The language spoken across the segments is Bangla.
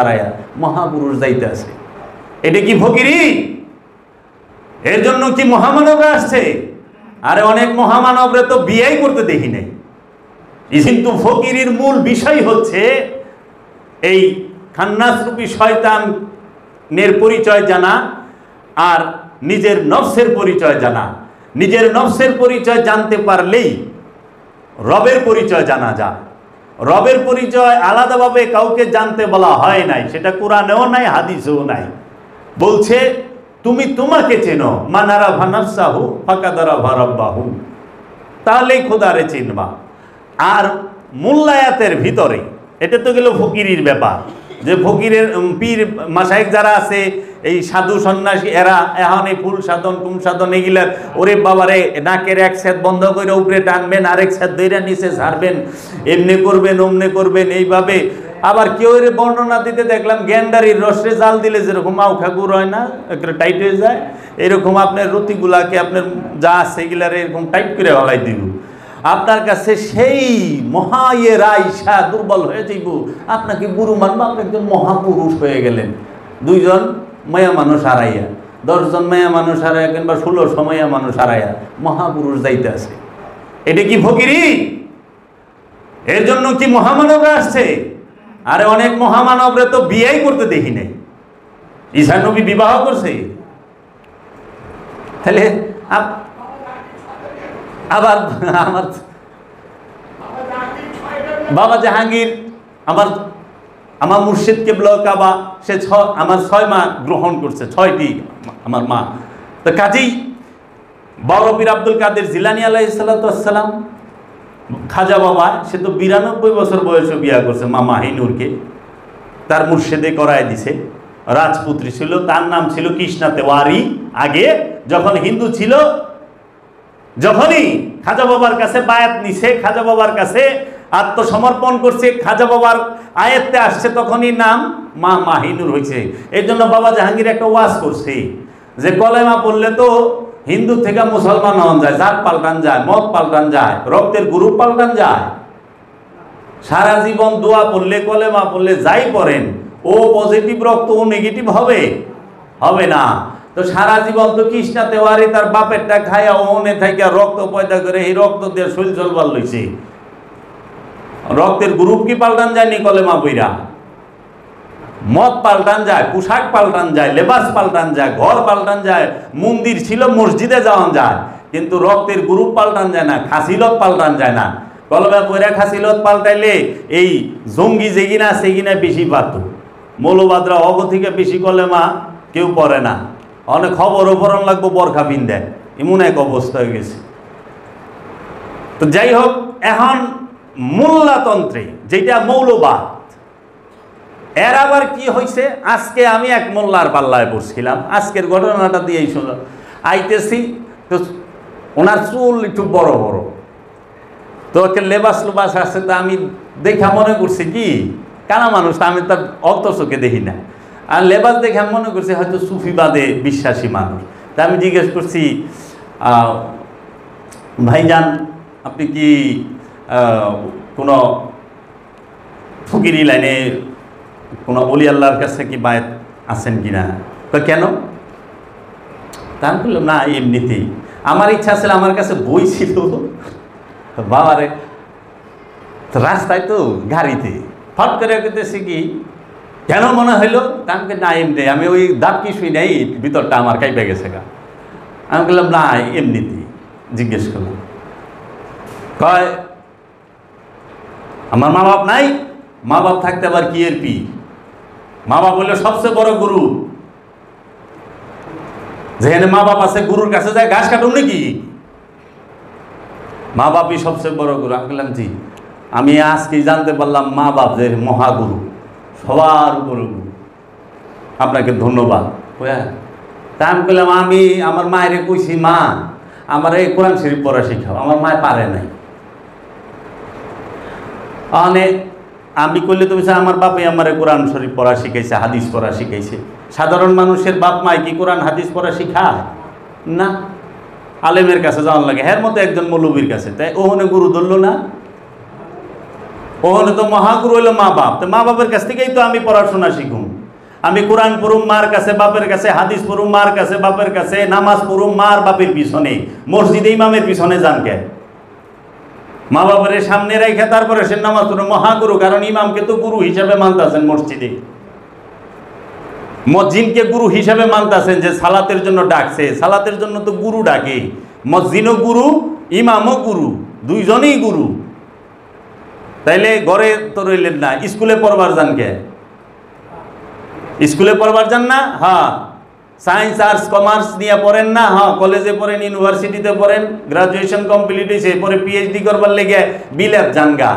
দাঁড়ায়া মহাপুরুষ যাইতে আছে। এটা কি ফকিরি? এর জন্য কি মহামানবরা আসছে? আরে অনেক মহামানবরা তো বিয়েই করতে দেখি নাই। কিন্তু ফকিরির মূল বিষয় হচ্ছে এই খান্নাসরূপী শয়তানের পরিচয় জানা আর নিজের নফসের পরিচয় জানা। নিজের নফসের পরিচয় জানতে পারলেই রবের পরিচয় জানা যায়। রবের পরিচয় আলাদাভাবে কাউকে জানতে বলা হয় নাই, সেটা কোরআনেও নাই, হাদিসেও নাই। বলছে তুমি তোমাকে চেনো, মানারা ভানাফসাহু ফাকাদারা ভারাব্বাহু, তাহলেই খোদারে চিনবা। আর মূল্যায়াতের ভিতরে এটা তো গেল ফকিরির ব্যাপার, যে ফকিরের পীর মাশায়েখ যারা আছে, এই সাধু সন্ন্যাসী, এরা এখন এই ফুল সাধন কুম সাধন এগুলার ওরে বাবারে নাকের এক সেদ বন্ধ করে উপরে টানবেন, আরেক সেদ দইরা নিচে ছাড়বেন, এমনি করবেন অমনি করবেন, এইভাবে। আবার কেউ এর বর্ণনা দিতে দেখলাম গ্যান্ডারির রসে জাল দিলে যেরকম মাউখা গুড় হয় না, একটু টাইট হয়ে যায়, এরকম আপনার রুটিগুলাকে আপনার যা আছে এগুলার এরকম টাইট করে হলাই দিব। আপনার কাছে সেই মহাইয়ের আইসা দুর্বল হয়ে যাইব, আপনাকে গুরু মানবো, আপনি একজন মহাপুরুষ হয়ে গেলেন। 2 জন মায়া মানুষ হারাইয়া, 10 জন মায়া মানুষ হারাইয়া, কিংবা 1600 মায়া মানুষ হারাইয়া মহাপুরুষ যাইতে আছে। এটা কি ফকিরি? এর জন্য কি মহামানবরা আসছে? আরে অনেক মহামানবরা তো বিয়েই করতে দেখি নাই। ঈসা নবী বিবাহ করছে? তাহলে আবার আমার বাবা জাহাঙ্গীর, আমার মুর্শিদ কেবলা কাবা, সে আমার 6 মা গ্রহণ করছে, 6টি আমার মা। তো কাজেই বড় পীর আব্দুল কাদের জিলানী আলাইহিস সালাতু ওয়াস সালাম, খাজা বাবা, সে তো 92 বছর বয়সে বিয়া করছে মা মাহিনুরকে, তার মুর্শিদে করায় দিছে। রাজপুত্রী ছিল, তার নাম ছিল কৃষ্ণা তেওয়ারি। আগে যখন হিন্দু ছিল, যখনই খাজা বাবার কাছে বায়াত নিছে, খাজা বাবার কাছে আত্মসমর্পণ করছে, খাজা বাবার আয়াতে আসছে, তখনই নাম মা মাহিনুর হয়েছে। এই জন্য বাবা জাহাঙ্গীর একটা ওয়াজ করছে যে কলেমা পড়লে তো হিন্দু থেকে মুসলমান হন যায়, জাত পাল্টান যায়, মত পাল্টান যায়, রক্তের গ্রুপ পাল্টান যায়। সারা জীবন দোয়া পড়লে, কলেমা পড়লে যাই পড়েন, ও পজিটিভ রক্ত ও নেগেটিভ হবে? হবে না। তো সারা জীবন তো কৃষ্ণা তেওয়ারি তার বাপেরটা খায়া ওনে থেকে রক্ত পয়দা করে এই রক্ত দিয়ে শরীর চলবার লইছে। রক্তের গ্রুপ কি পাল্টান যায়নি কলেমা বইরা? মত পাল্টান যায়, পোশাক পাল্টান যায়, লেবাস পাল্টান যায়, ঘর পাল্টান যায়, মন্দির ছিল মসজিদে যাওয়া যায়, কিন্তু রক্তের গ্রুপ পাল্টান যায় না, খাসিলত পাল্টান যায় না। কলেমা বইরা খাসিলত পাল্টাইলে এই জঙ্গি যেগিনা সেগিনা বেশি পারত, মৌলবাদরা অগ থেকে বেশি কলেমা কেউ পড়ে না। অনেক খবর ওপরন লাগবো বরখা পিন্দেয়, এমন এক অবস্থা হয়ে গেছে। তো যাই হোক, এখন মোল্লাতন্ত্রে যেটা মৌলবাদ, এর আবার কি হয়েছে? আজকে আমি এক মোল্লার পাল্লায় পড়ছিলাম, আজকের ঘটনাটা দিয়েই শুনলাম। আইতেছি তো ওনার চুল একটু বড় বড়, তো একটা লেবাস লুবাস আছে, তো আমি দেখা মনে করছি কি কানা মানুষ, আমি তার অত চোখে দেখি না, আর লেবাস দেখে আমি মনে করছি হয়তো সুফিবাদে বিশ্বাসী মানুষ। তা আমি জিজ্ঞেস করছি, ভাইজান আপনি কি কোনো ফকিরি লাইনে কোনো ওলি আল্লাহর কাছে কি বায়াত আছেন কি না? কেন? তা আমি বললাম না, এমনিতেই আমার ইচ্ছা ছিল, আমার কাছে বই ছিল বাবারে, রাস্তায় তো গাড়িতে ফট করে কেটেছি কি কেন মনে হইলো, আমাকে না এমনি, আমি ওই দাঁত কি শুই নাই, ভিতরটা আমার কাইপে গেছে গা। আমি বললাম না এমনিতেই। জিজ্ঞেস করলাম, কয় আমার মা বাপ নাই? মা বাপ থাকতে আবার কি এর পি? মা বাপ বললে সবচেয়ে বড় গুরু, যেখানে মা বাপ আছে গুরুর কাছে যায় ঘাস কাটুন নাকি? মা বাপই সবচেয়ে বড় গুরু। আমি বললাম জি, আমি আজকেই জানতে পারলাম মা বাপ যে মহাগুরু, সবার উপর গুরু, আপনাকে ধন্যবাদ। তা আমি বললাম, আমি আমার মায়েরে কইছি, মা আমার এই কোরআন শরীফ পড়া শিখাও। আমার মায় পারে নাই। অনেক আমি কইলে তুমি আমার বাপে আমার কোরআন শরীফ পড়া শিখাইছে, হাদিস পড়া শিখাইছে। সাধারণ মানুষের বাপ মায় কি কোরআন হাদিস পড়া শিখায় না? আলেমের কাছে যাওয়ার লাগে, হের মতো একজন মৌলবীর কাছে, তাই ওখানে গুরু ধরল না। ওখানে তো মহাগুরু হইলো মা বাপ, তো মা বাপের কাছ থেকেই তো আমি পড়াশোনা শিখুম। আমি কোরআন পড়ুম মার কাছে বাপের কাছে, হাদিস পড়ুম মার কাছে বাপের কাছে, নামাজ পড়ুম মার বাপের পিছনে, মসজিদে ইমামের পিছনে যান কে? মা বাপের সামনে রেখে তারপরে সে নামাজ পড়ে মহাগুরু, কারণ ইমামকে তো গুরু হিসাবে মানতেছেন মসজিদে, মসজিদকে গুরু হিসাবে মানতেছেন, যে সালাতের জন্য ডাকছে, সালাতের জন্য তো গুরু ডাকে, মসজিদও গুরু ইমামও গুরু, দুইজনেই গুরু। তাইলে ঘরে তো রইলেন না, স্কুলে পড়বার যান কে? স্কুলে পড়বার যান না? হ্যাঁ। সায়েন্স আর্টস কমার্স নিয়ে পড়েন না? হ্যাঁ। কলেজে পড়েন, ইউনিভার্সিটিতে পড়েন, গ্রাজুয়েশন কমপ্লিট হয়েছে, পরে পিএইচডি করবার লেগে বিলাত যানগা,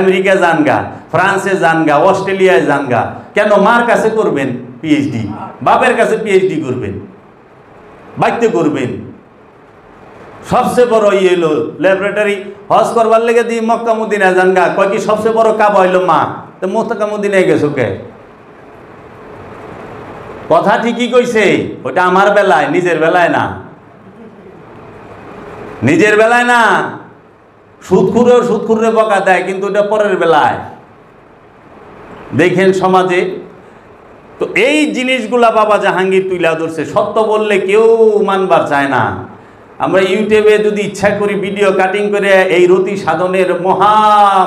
আমেরিকা যানগা, ফ্রান্সে যানগা, অস্ট্রেলিয়ায় যানগা। কেন? মার কাছে করবেন পিএইচডি, বাপের কাছে পিএইচডি করবেন, বাইতে করবেন। সবচেয়ে বড় ইয়ে হলো ল্যাবরেটরি, হজ করবার লেগে দিয়ে মক্কা মদিনা যানগা, কয় কি সবচেয়ে বড় কাবা হইলো মা, তো মক্কা মদিনায় গেছো কে? কথা ঠিকই কইছে, ওটা আমার বেলায়, নিজের বেলায় না, নিজের বেলায় না। সুদখুরেও সুদখুরে বকা দেয়, কিন্তু ওটা পরের বেলায়। দেখেন সমাজে তো এই জিনিসগুলা বাবা জাহাঙ্গীর তুইলা ধরছে। সত্য বললে কেউ মানবার চায় না। আমরা ইউটিউবে যদি ইচ্ছা করি ভিডিও কাটিং করে এই রতি সাধনের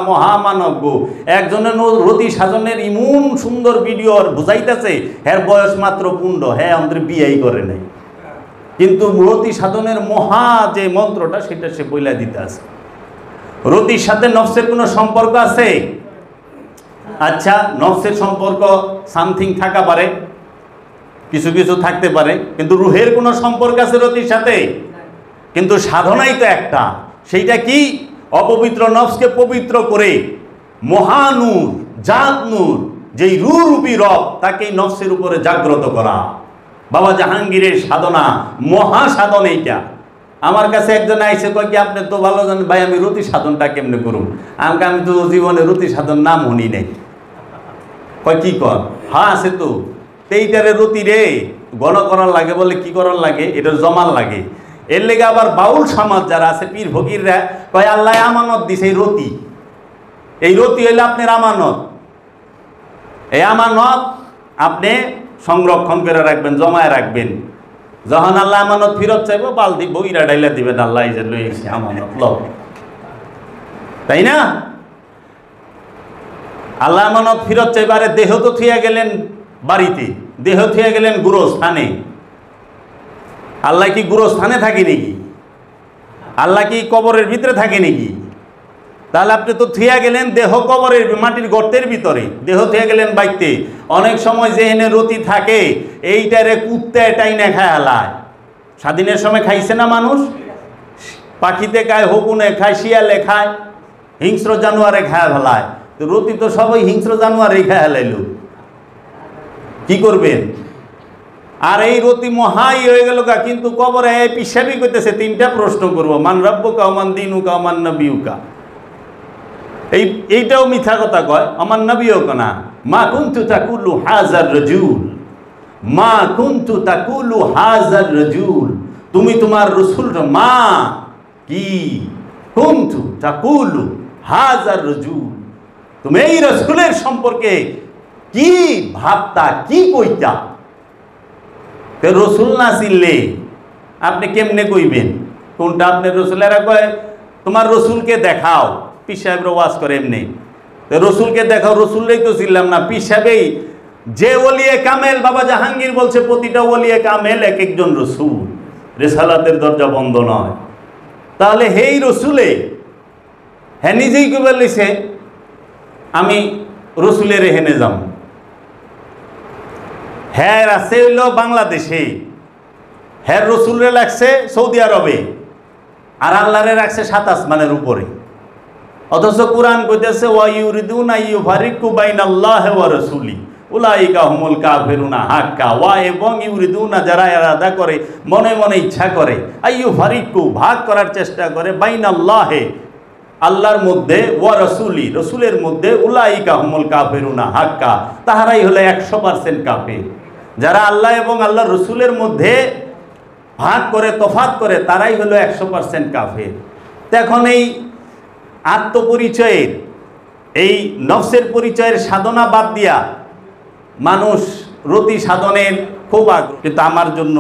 মহামানব একজনের রতি সাধনের ইমন সুন্দর ভিডিও বুঝাইতেছে, হ্যার বয়স মাত্র 15, হ্যাঁ আমাদের বিয়াই করে নাই, কিন্তু রতি সাধনের মহা যে মন্ত্রটা সেটা সে বইলা দিতে আছে। রতির সাথে নফসের কোনো সম্পর্ক আছে? আচ্ছা, নফসের সম্পর্ক সামথিং থাকা পারে, কিছু কিছু থাকতে পারে, কিন্তু রুহের কোনো সম্পর্ক আছে রতির সাথে? কিন্তু সাধনাই তো একটা, সেইটা কি? অপবিত্র নফসকে পবিত্র করে মহানূর জাত নূর, যেই রূপী রব, তাকে নফসের উপরে জাগ্রত করা। বাবা জাহাঙ্গীরের সাধনা, মহা সাধন এইটা। আমার কাছে একজন আইসে, কয় কি আপনি তো ভালো জানেন ভাই, আমি রতি সাধনটা কেমনে করুম? আমি তো জীবনে রতি সাধন নাম শুনি নাই। কয় কি কর? হ্যাঁ আছে তো, এইটারে রতি রে গণ করার লাগে, বলে কি করার লাগে? এটার জমার লাগে। এর লেগে আবার বাউল সমাজ যারা আছে, পীর ফকিররা কয় আল্লাহ আমানত দিছে এই রতি, এই রতি হইলে আপনার আমানত, এই আমানত আপনি সংরক্ষণ করে রাখবেন, জমায় রাখবেন। যখন আল্লাহ আমানত ফিরত চাইব, বালতি বইরা ডাইলা দিবেন, আল্লাহ এই যে লই এসে আমানত ল, তাই না? আল্লাহ আমানত ফিরত চাইব। আরে দেহ তো থুয়া গেলেন বাড়িতে, দেহ থুয়া গেলেন গুরুস্থানে। আল্লাহ কি গুরুস্থানে থাকে নাকি? আল্লাহ কি কবরের ভিতরে থাকে নাকি? তাহলে আপনি তো থুয়া গেলেন দেহ কবরের মাটির গর্তের ভিতরে, দেহ থুয়া গেলেন বাইতে। অনেক সময় যেখানে রতি থাকে এইটারে কুত্তে টাইনে খায় হালায়। স্বাধীনের সময় খাইছে না মানুষ? পাখিতে খায়, হকুনে খায়, শিয়ালে খায়, হিংস্র জানোয়ারে খায় ফেলায়। তো রতি তো সবাই হিংস্র জানোয়ারে খায় হালাইল, কি করবেন? আর এই রতি মহাই হয়ে গেল গা, কিন্তু কবরে পিসাবি করতেছে তিনটা প্রশ্ন করবো, মান রাব্বুকা মান দীনুকা মান নবিয়ুকা। এইটাও মিথ্যা কথা কয়, আমার নবীও না। মা কুনতু তাকুলু হাজার রাজুল, মা কুনতু তাকুলু হাজার রাজুল, তুমি তোমার রাসূল মা কি কুনতু তাকুলু হাজার রাজুল, তুমি এই রাসূলের সম্পর্কে কি ভাবতা, কি কইতা? তো রসুল না চিনলে আপনি কেমনে কইবেন কোনটা আপনার রসুল? এরা কয় তোমার রসুলকে দেখাও, পীর সাহেবরা ওয়াজ করে এমনি। তো রসুলকে দেখাও, রসুলরাই তো চিনলাম না। পীর সাহেবেই যে ওলিয়ে কামেল, বাবা জাহাঙ্গীর বলছে প্রতিটা ওলিয়ে কামেল এক একজন রসুল, রেসালাতের দরজা বন্ধ নয়। তাহলে হেই রসুলে হ্যাঁ নিজেই কবে লিছে আমি রসুলের হেনে যাম। হ্যাঁ আছে হইল বাংলাদেশে, হ্যাঁ রসুলরে লাগছে সৌদি আরবে, আর আল্লাহরে রাখছে 7 আসমানের উপরে। অথচ কোরআন কইতেছে ওয়া ইউরিদুনা ইউফারিকু বাইনাল্লাহি ওয়া রাসূলি উলাইকা হুমুল কাফিরুনা হাক্কা। ওয়া এবং ইউরিদুনা, যারা ইরাদা করে, মনে মনে ইচ্ছা করে, আইয়ুফারিকু ভাগ করার চেষ্টা করে, বাইনাল্লাহি আল্লাহর মধ্যে, ওয়া রাসূলি রাসূলের মধ্যে, উলাইকা হুমুল কাফিরুনা হাক্কা, তাহারাই হলো 100% কাফির। যারা আল্লাহ এবং আল্লাহর রসুলের মধ্যে ভাগ করে, তফাৎ করে, তারাই হলো 100% কাফের। এখন এই আত্মপরিচয়ের এই নফসের পরিচয়ের সাধনা বাদ দিয়া মানুষ রতি সাধনের খুব আগ্রহ, কিন্তু আমার জন্য